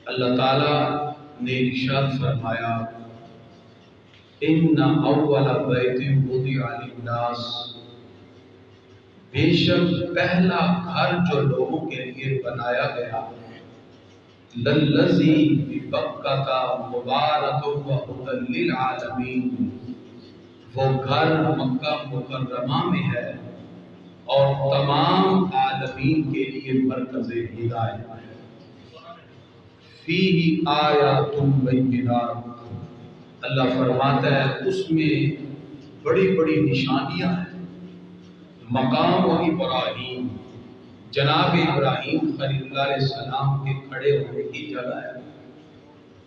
اللہ تعالیٰ نے ارشاد فرمایا ان اول بیت وضع للناس، بے شک پہلا گھر جو لوگوں کے لیے بنایا گیا للذی ببکۃ مبارک وہدی للعالمین، وہ گھر مکہ مکرمہ میں ہے اور تمام عالمین کے لیے مرکز ہدایت ہے۔ فیہ آیات بینات، اللہ فرماتا ہے اس میں بڑی بڑی نشانیاں ہیں۔ مقام ابراہیم، جناب ابراہیم خلیل اللہ علیہ السلام کے کھڑے ہونے کی جگہ ہے۔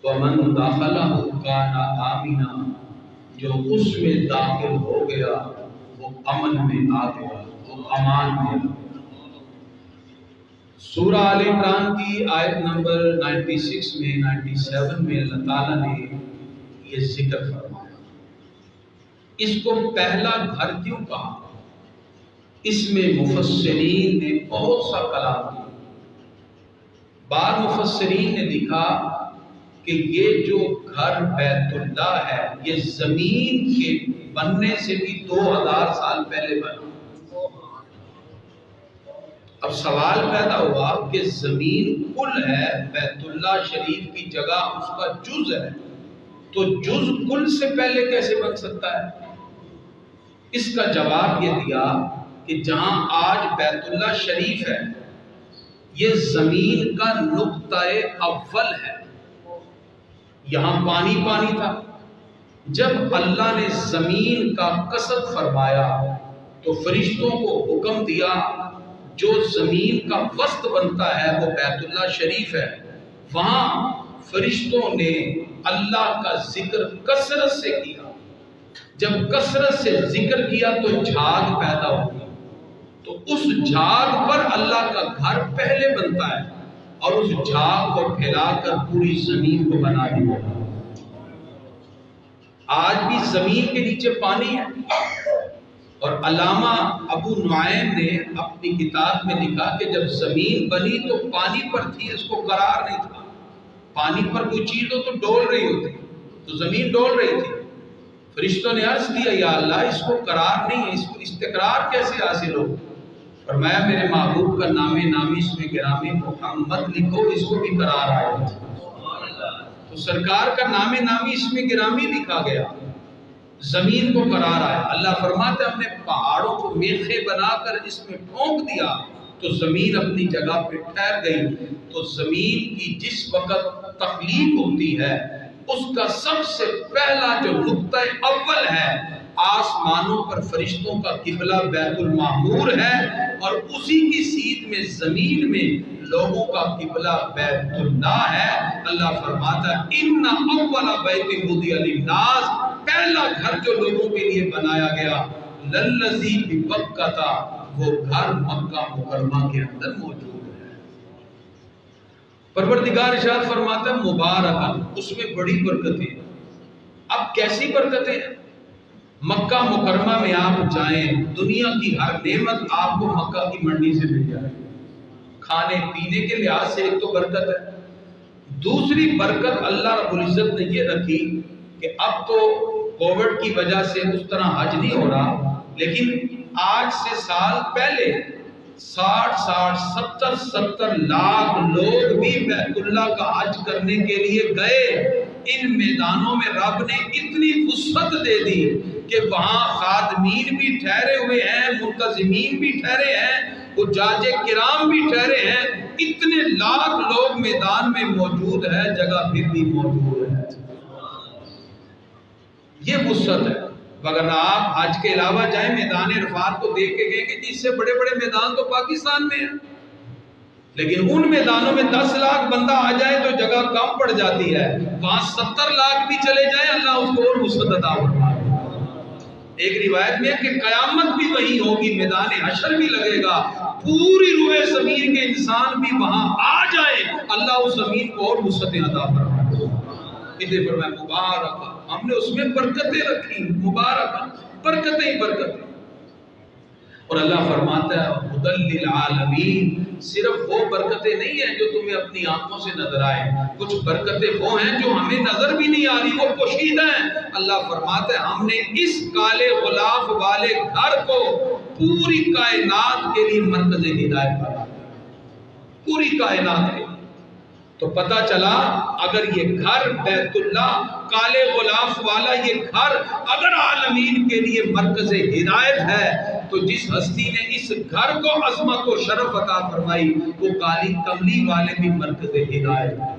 ومن دخلہ کان آمنا، جو اس میں داخل ہو گیا وہ امن میں آ گیا، وہ امان میں آ گیا۔ سورہ آل عمران کی آیت نمبر 96 میں 97 میں اللہ تعالیٰ نے یہ ذکر فرمایا۔ اس کو پہلا گھر کیوں کہا؟ اس میں مفسرین نے بہت سا کلام کیا۔ بعض مفسرین نے لکھا کہ یہ جو گھر بیت اللہ ہے یہ زمین کے بننے سے بھی 2000 سال پہلے بنا۔ اب سوال پیدا ہوا کہ زمین کل ہے، بیت اللہ شریف کی جگہ اس کا جز ہے، تو جز کل سے پہلے کیسے بن سکتا ہے؟ اس کا جواب یہ دیا کہ جہاں آج بیت اللہ شریف ہے یہ زمین کا نقطہ اول ہے، یہاں پانی پانی تھا۔ جب اللہ نے زمین کا قصد فرمایا تو فرشتوں کو حکم دیا جو زمین کا وسط بنتا ہے وہ بیت اللہ شریف ہے، وہاں فرشتوں نے اللہ کا ذکر کثرت سے کیا۔ جب کثرت سے ذکر کیا تو جھاگ پیدا ہوئی، تو اس جھاگ پر اللہ کا گھر پہلے بنتا ہے اور اس جھاگ کو پھیلا کر پوری زمین کو بنا دیا۔ آج بھی زمین کے نیچے پانی ہے، اور علامہ ابو نعیم نے اپنی کتاب میں لکھا کہ جب زمین بنی تو پانی پر تھی، اس کو قرار نہیں تھا۔ پانی پر کوئی چیز ہو تو ڈول رہی ہوتی، تو زمین ڈول رہی تھی۔ فرشتوں نے عرض کیا یا اللہ اس کو قرار نہیں ہے، اس کو استقرار کیسے حاصل ہو؟ فرمایا میرے محبوب کا نام نامی اس میں گرامی محمد لکھو، اس کو بھی قرار آئے گا۔ تو سرکار کا نام نامی اس میں گرامی لکھا گیا، زمین کو قرار آیا۔ اللہ فرماتا ہے ہم نے پہاڑوں کو میخیں بنا کر اس میں ٹھونک دیا تو زمین اپنی جگہ پہ ٹھہر گئی۔ تو زمین کی جس وقت تخلیق ہوتی ہے اس کا سب سے پہلا جو نقطہ اول ہے، آسمانوں پر فرشتوں کا قبلہ بیت المعمور ہے، اور اسی کی سیدھ میں زمین میں لوگوں کا قبلہ بیت اللہ ہے۔ اللہ فرماتا ہے ان اول بیت وضع للناس، پہلا گھر جو لوگوں کے لیے بنایا گیا للذی ببکۃ، وہ گھر مکہ مکرمہ کے اندر موجود ہے۔ پروردگار ارشاد فرماتا ہے مبارکہ، اس میں بڑی برکتیں۔ اب کیسی برکتیں ہیں؟ مکہ مکرمہ میں آپ جائیں، دنیا کی ہر نعمت آپ کو مکہ کی منڈی سے مل جائے، کھانے پینے کے لحاظ سے ایک تو برکت ہے۔ دوسری برکت اللہ رب العزت نے یہ رکھی کہ اب تو کووڈ کی وجہ سے اس طرح حج نہیں ہو رہا، لیکن آج سے سال پہلے 60-70 لاکھ لوگ بھی بیت اللہ کا حج کرنے کے لیے گئے۔ ان میدانوں میں رب نے اتنی وسعت دے دی کہ وہاں خادمین بھی ٹھہرے ہوئے ہیں، منتظمین بھی ٹھہرے ہیں، حجاج کرام بھی ٹھہرے ہیں، اتنے لاکھ لوگ میدان میں موجود ہے، جگہ پھر بھی موجود ہے۔ یہ وسعت ہے۔ اگر آپ حج کے علاوہ جائیں میدان عرفات کو دیکھ کے گئے کہ جس سے بڑے بڑے میدان تو پاکستان میں ہیں، لیکن ان میدانوں میں 10 لاکھ بندہ آ جائے تو جگہ کم پڑ جاتی ہے، وہاں 70 لاکھ بھی چلے جائیں اللہ اس کو اور وسعت عطا فرمائے۔ ایک روایت میں ہے کہ قیامت بھی وہی ہوگی، میدان حشر بھی لگے گا، پوری روئے زمین کے انسان بھی وہاں آ جائے، اللہ اس زمین کو اور وسعتیں عطا فرمائے۔ اسے فرمایا مبارک، ہم نے اس میں برکتیں رکھی، مبارک، برکتیں ہی برکتیں۔ اور اللہ فرماتا ہے ہدی للعالمین، صرف وہ برکتیں نہیں ہیں جو تمہیں اپنی آنکھوں سے نظر آئیں، کچھ برکتیں وہ ہیں جو ہمیں نظر بھی نہیں آ رہی، وہ پوشیدہ ہیں۔ اللہ فرماتا ہے ہم نے اس کالے غلاف والے گھر کو پوری کائنات کے لیے مرکز ہدایت بنا دیا، پوری کائنات کے لیے۔ تو پتہ چلا اگر یہ گھر بیت اللہ کالے غلاف والا یہ گھر اگر عالمین کے لیے مرکز ہدایت ہے، تو جس ہستی نے اس گھر کو عظمت و شرف عطا فرمائی وہ کالی کملی والے بھی مرکز ہدایت ہے۔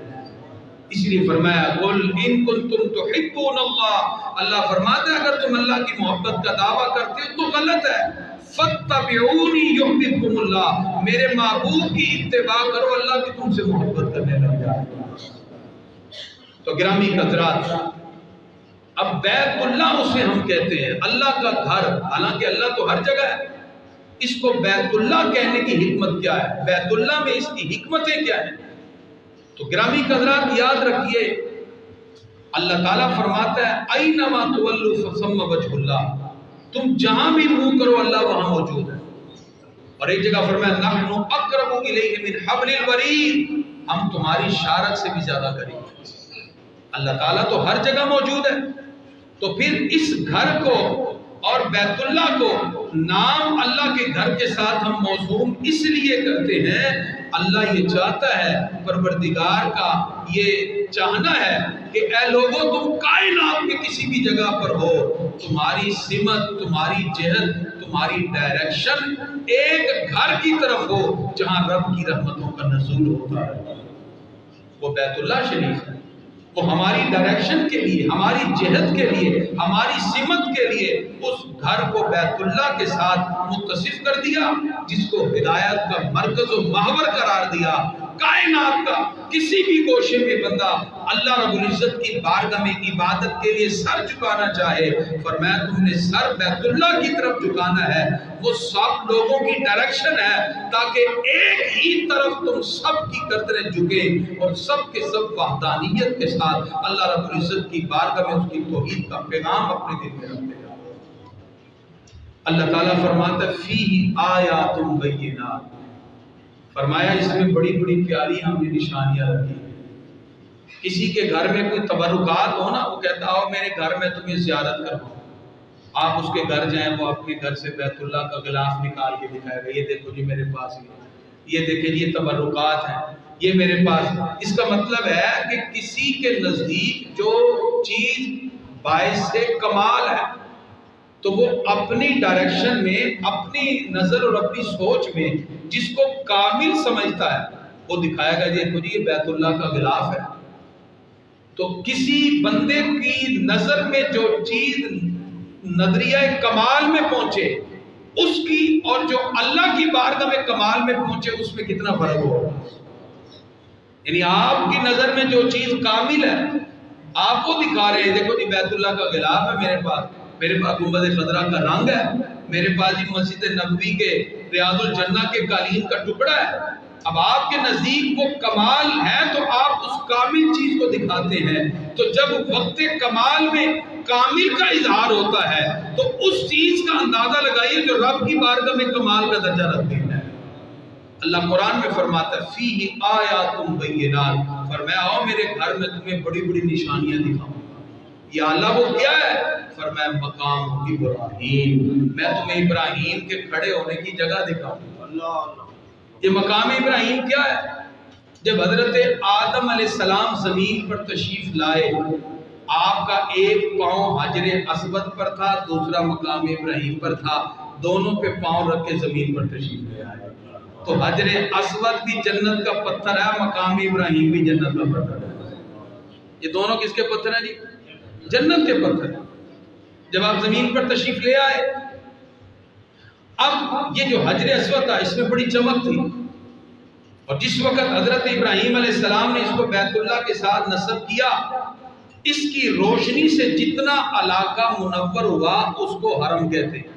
اس لیے فرمایا قل ان کنتم تحبون اللہ، اللہ فرماتا ہے اگر تم اللہ کی محبت کا دعویٰ کرتے ہو تو غلط ہے، فاتبعونی یحببکم اللہ، میرے محبوب کی اتباع کرو، اللہ بھی تم سے محبت کرنے لگ جائے۔ تو گرامی حضرات، اب بیت اللہ اسے ہم کہتے ہیں، اللہ کا گھر، حالانکہ اللہ تو ہر جگہ ہے، اس کو بیت اللہ کہنے کی حکمت کیا ہے، بیت اللہ میں اس کی حکمتیں کیا ہیں؟ تو گرامی حضرات یاد رکھیے اللہ تعالیٰ فرماتا ہے اینما تولوا فثم وجہ اللہ، تم جہاں بھی منہ کرو اللہ وہاں موجود ہے۔ اور ایک جگہ فرمایا نحن اقرب الیہ من حبل الورید، ہم تمہاری شارک سے بھی زیادہ قریب ہیں۔ اللہ تعالیٰ تو ہر جگہ موجود ہے، تو پھر اس گھر کو اور بیت اللہ کو نام اللہ کے گھر کے ساتھ ہم موسوم اس لیے کرتے ہیں، اللہ یہ چاہتا ہے، پروردگار کا یہ چاہنا ہے کہ اے لوگوں تم کائنات میں کسی بھی جگہ پر ہو، تمہاری سمت، تمہاری جہت، تمہاری ڈائریکشن ایک گھر کی طرف ہو جہاں رب کی رحمتوں کا نزول ہوتا ہے، وہ بیت اللہ شریف ہے۔ وہ ہماری ڈائریکشن کے لیے، ہماری جہت کے لیے، ہماری سمت کے لیے اس گھر کو بیت اللہ کے ساتھ متصف کر دیا، جس کو ہدایت کا مرکز و محور قرار دیا۔ کائنات کا کسی بھی گوشے میں بندہ اللہ رب العزت کی بارگاہ میں عبادت کے لیے سر جھکانا چاہے، فرمایا تم نے سر بیت اللہ کی طرف جھکانا ہے، وہ سب لوگوں کی ڈائریکشن ہے تاکہ ایک ہی طرف تم سب کی گردنیں جھکیں اور سب کے سب وحدانیت کے ساتھ اللہ رب العزت کی بارگاہ میں اس کی توحید کا پیغام اپنے دل میں رکھتے جاؤ۔ اللہ تعالیٰ فرماتا ہے فیہ آیات بینات، فرمایا اس میں بڑی بڑی پیاری ہمیں نشانیاں رکھی۔ کسی کے گھر میں کوئی تبرکات ہو نا، وہ کہتا ہو میرے گھر میں تمہیں زیارت کرواؤں، آپ اس کے گھر جائیں، وہ اپنے گھر سے بیت اللہ کا غلاف نکال کے دکھائے گا، یہ دیکھو جی میرے پاس یہ دیکھیں یہ تبرکات ہیں، یہ میرے پاس۔ اس کا مطلب ہے کہ کسی کے نزدیک جو چیز باعث کمال ہے تو وہ اپنی ڈائریکشن میں، اپنی نظر اور اپنی سوچ میں جس کو کامل سمجھتا ہے وہ دکھائے گا، دیکھو جی یہ بیت اللہ کا غلاف ہے۔ تو کسی بندے کی نظر میں جو چیز نظریہ کمال میں پہنچے اس کی، اور جو اللہ کی بارگاہ میں کمال میں پہنچے اس میں کتنا فرق ہوگا۔ یعنی آپ کی نظر میں جو چیز کامل ہے آپ کو دکھا رہے ہیں، دیکھو جی بیت اللہ کا غلاف ہے میرے پاس گنبد خضرا کا رنگ ہے، میرے پاس یہ مسجد نبوی کے ریاض الجنہ کے قالین کا ٹکڑا ہے۔ اب آپ کے نزدیک وہ کمال ہے تو آپ اس کامل چیز کو دکھاتے ہیں، تو جب وقت کمال میں کامل کا اظہار ہوتا ہے تو اس چیز کا اندازہ لگائیے جو رب کی بارگاہ میں کمال کا درجہ رکھتے ہیں۔ اللہ قرآن میں فرماتا ہے فیہ آیات بینات، فرمایا آؤ میرے گھر میں تمہیں بڑی بڑی نشانیاں دکھاؤں۔ یا اللہ وہ کیا ہے؟ فرمایا مقام ابراہیم، میں تمہیں ابراہیم کے کھڑے ہونے کی جگہ دکھاؤں۔ اللہ، یہ مقام ابراہیم کیا ہے؟ جب حضرت آدم علیہ السلام زمین پر تشریف لائے، آپ کا ایک پاؤں حجر اسود پر تھا، دوسرا مقام ابراہیم پر تھا، دونوں پہ پاؤں رکھ کے زمین پر تشریف لے آئے۔ تو حجر اسود بھی جنت کا پتھر ہے، مقام ابراہیم بھی جنت کا پتھر ہے۔ یہ دونوں کس کے پتھر ہیں جی؟ جنت کے پتھر ہیں۔ جب آپ زمین پر تشریف لے آئے، اب یہ جو حجر اسود تھا اس میں بڑی چمک تھی، اور جس وقت حضرت ابراہیم علیہ السلام نے اس کو بیت اللہ کے ساتھ نصب کیا، اس کی روشنی سے جتنا علاقہ منور ہوا اس کو حرم کہتے ہیں۔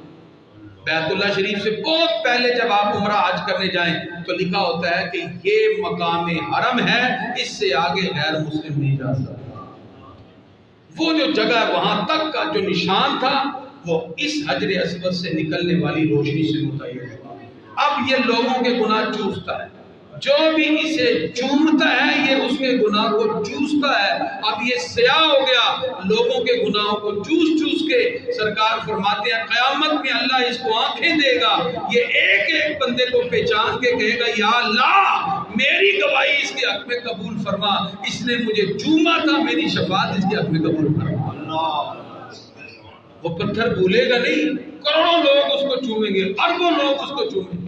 بیت اللہ شریف سے بہت پہلے جب آپ عمرہ حج کرنے جائیں تو لکھا ہوتا ہے کہ یہ مقام حرم ہے، اس سے آگے غیر مسلم نہیں جا سکتا۔ وہ جو جگہ وہاں تک کا جو نشان تھا وہ اس حجر اسود سے نکلنے والی روشنی سے متعین ہوا۔ اب یہ لوگوں کے گناہ چوستا ہے، جو بھی اسے چومتا ہے یہ اس کے گناہ کو چوستا ہے۔ اب یہ سیاہ ہو گیا لوگوں کے گناہوں کو چوس چوس کے۔ سرکار فرماتے ہیں قیامت میں اللہ اس کو آنکھیں دے گا، یہ ایک ایک بندے کو پہچان کے کہے گا یا اللہ میری گواہی اس کے حق میں قبول فرما، اس نے مجھے چوما تھا، میری شفاعت اس کے حق میں قبول فرما۔ وہ پتھر بھولے گا نہیں، کروڑوں لوگ اس کو چومیں گے، اربوں لوگ اس کو چومیں گے،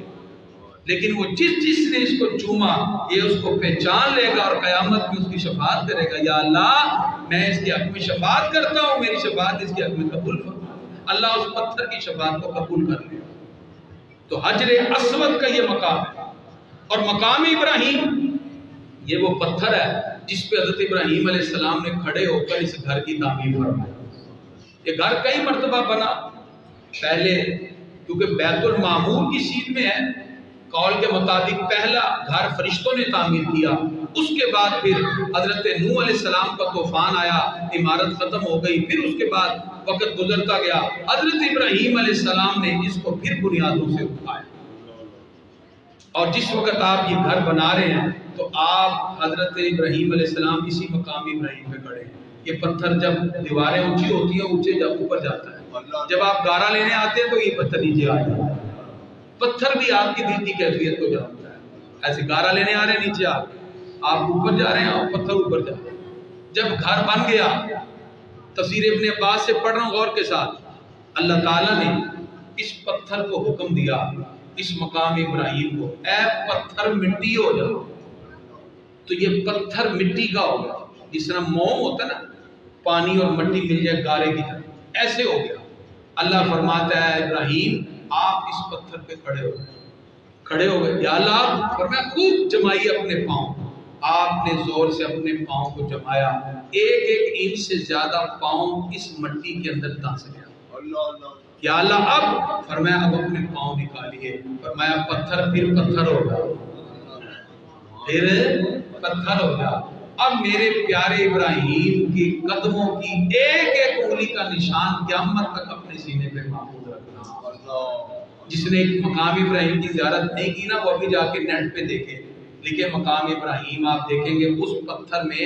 لیکن وہ جس نے اس کو چوما یہ اس کو پہچان لے گا اور قیامت میں اس کی شفاعت کرے گا، یا اللہ میں اس کے حق میں شفاعت کرتا ہوں، میری شفاعت اس کے حق میں قبول فرما۔ اللہ اس پتھر کی شفاعت کو قبول کر لے۔ تو حجر اسود کا یہ مقام ہے، اور مقام ابراہیم یہ وہ پتھر ہے جس پہ حضرت ابراہیم علیہ السلام نے کھڑے ہو کر اس گھر کی تعمیر فرمائی۔ یہ گھر کئی مرتبہ بنا، پہلے کیونکہ بیت المعمور کی سیٹ میں ہے، قول کے مطابق پہلا گھر فرشتوں نے تعمیر کیا، اس کے بعد پھر حضرت نوح علیہ السلام کا طوفان آیا، عمارت ختم ہو گئی، پھر اس کے بعد وقت گزرتا گیا، حضرت ابراہیم علیہ السلام نے اس کو پھر بنیادوں سے اٹھایا۔ اور جس وقت آپ یہ گھر بنا رہے ہیں تو آپ حضرت ابراہیم علیہ السلام اسی مقام ابراہیم پہ کھڑے ہیں۔ یہ پتھر جب دیواریں اونچی ہوتی ہیں اونچے جب اوپر جاتا ہے، جب آپ گارا لینے آتے ہیں تو یہ پتھر نیچے آ جاتا ہے۔ پتھر بھی آپ کی دل کی کیفیت کو جانتا ہے، ایسے گارا لینے آ رہے ہیں نیچے آپ اوپر جا رہے ہیں اور پتھر اوپر جا رہے ہیں۔ جب گھر بن گیا، تفسیر ابن عباس سے پڑھ رہا ہوں غور کے ساتھ، اللہ تعالیٰ نے اس پتھر کو حکم دیا، اس مقام ابراہیم کو، اے پتھر مٹی ہو جا۔ تو یہ پتھر مٹی کا ہو گیا، جس طرح موم ہوتا ہے نا، پانی اور مٹی مل جائے گارے کی طرح، ایسے ہو گیا۔ اللہ فرماتا ہے ابراہیم آپ اس پتھر پہ کھڑے ہو گئے، یا اللہ فرمایا خوب جمائیے اپنے پاؤں۔ آپ نے زور سے اپنے پاؤں کو جمایا، ایک ایک انچ سے زیادہ پاؤں اس مٹی کے اندر دھنس گیا۔ یا اللہ اب فرمایا اب اپنے پاؤں نکالیے، فرمایا پتھر پھر پتھر ہوگا، پھر پتھر ہوگا۔ اب میرے پیارے ابراہیم کی قدموں کی ایک ایک انگلی کا نشان قیامت تک اپنے سینے پہ محفوظ رکھنا۔ جس نے ایک مقام ابراہیم کی زیارت نہیں کی نا، وہ بھی جا کے نیٹ پہ دیکھے، لکھے مقام ابراہیم، آپ دیکھیں گے اس پتھر میں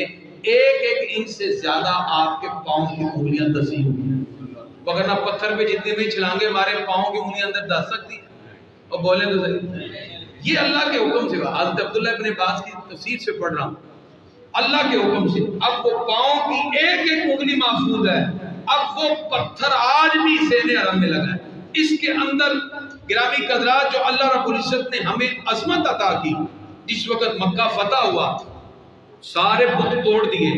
ایک ایک انچ سے زیادہ آپ کے پاؤں کی انگلیاں دسی ہوئی ہیں، وگرنہ پتھر پہ جتنے بھی چھلانگے مارے پاؤں کی انگلیاں اندر دس سکتی ہیں؟ اور بولیں تو صحیح، یہ اللہ کے حکم سے۔ حضرت عبداللہ ابن عباس کی تفسیر سے پڑھ رہا ہوں، اللہ کے حکم سے اب وہ پاؤں کی ایک ایک انگلی محفوظ ہے۔ اب وہ پتھر آج بھی زین حرم میں لگا ہے، اس کے اندر گرامی قدرات جو اللہ رب العزت نے ہمیں عظمت عطا کی، جس وقت مکہ فتح ہوا سارے بت توڑ دیے،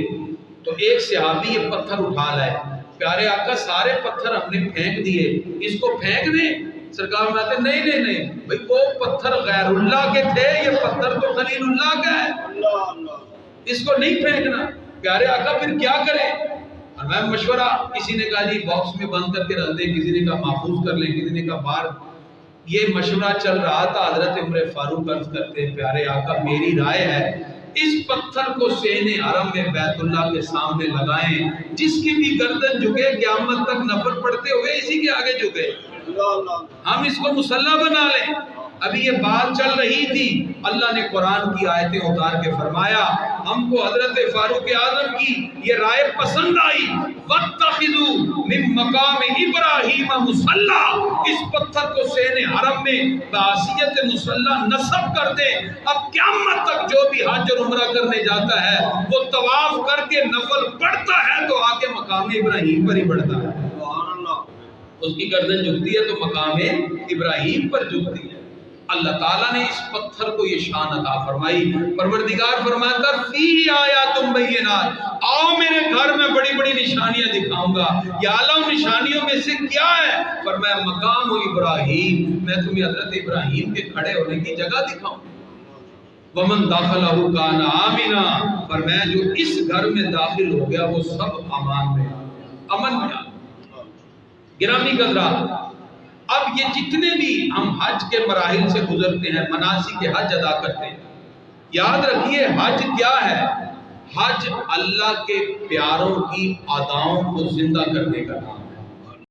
تو ایک صحابی یہ پتھر اٹھا لائے، پیارے آقا سارے پتھر ہم نے پھینک دیے، اس کو پھینک دیں؟ سرکار میں آتے نہیں نہیں نہیں بھئی وہ پتھر غیر اللہ کے تھے، یہ پتھر تو خلیل اللہ کا ہے، اس کو نہیں پھینکنا۔ پیارے آقا پھر کیا کریں؟ اور میں مشورہ، کسی نے کہا جی باکس میں بند کر کے رکھ دیں، کسی نے کہا محفوظ کر لیں، کسی نے کہا باہر۔ یہ مشورہ چل رہا تھا، حضرت عمر فاروق عرض کرتے ہیں پیارے آقا میری رائے ہے اس پتھر کو سین حرم میں بیت اللہ کے سامنے لگائیں، جس کی بھی گردن جھکے قیامت تک نفل پڑھتے ہوئے اسی کے آگے جھکے، ہم اس کو مصلی بنا لیں۔ ابھی یہ بات چل رہی تھی، اللہ نے قرآن کی آیتیں اتار کے فرمایا، ہم کو حضرت فاروق اعظم کی یہ رائے پسند آئی، وَاتَّخِذُوا مِن مَقَامِ إِبْرَاهِيمَ مُصَلَّى، اس پتھر کو سین حرم میں بحیثیت مصلی نصب کر دیں۔ اب قیامت تک جو بھی حج اور عمرہ کرنے جاتا ہے وہ طواف کر کے نفل پڑھتا ہے تو آ کے مقام ابراہیم پر ہی پڑھتا ہے، اس کی گردن جھکتی ہے تو مقام ابراہیم پر جھکتی ہے۔ اللہ تعالیٰ نے اس پتھر کو یہ شان عطا فرمائی۔ پروردگار فرماتا فی آیات بینات، آؤ میرے گھر میں بڑی بڑی نشانیاں دکھاؤں گا۔ یا اللہ نشانیوں میں سے کیا ہے؟ فرمایا مقام ابراہیم، میں تمہیں حضرت ابراہیم کے کھڑے ہونے کی جگہ دکھاؤں۔ ومن داخلہ کان آمنا، فرمایا جو اس گھر میں داخل ہو گیا وہ سب امان میں آ گیا، امن میں آ گیا۔ گرامی قدرات، اب یہ جتنے بھی ہم حج کے مراحل سے گزرتے ہیں، مناسک کے حج ادا کرتے ہیں، یاد رکھیے حج کیا ہے؟ حج اللہ کے پیاروں کی اداؤں کو زندہ کرنے کا نام ہے۔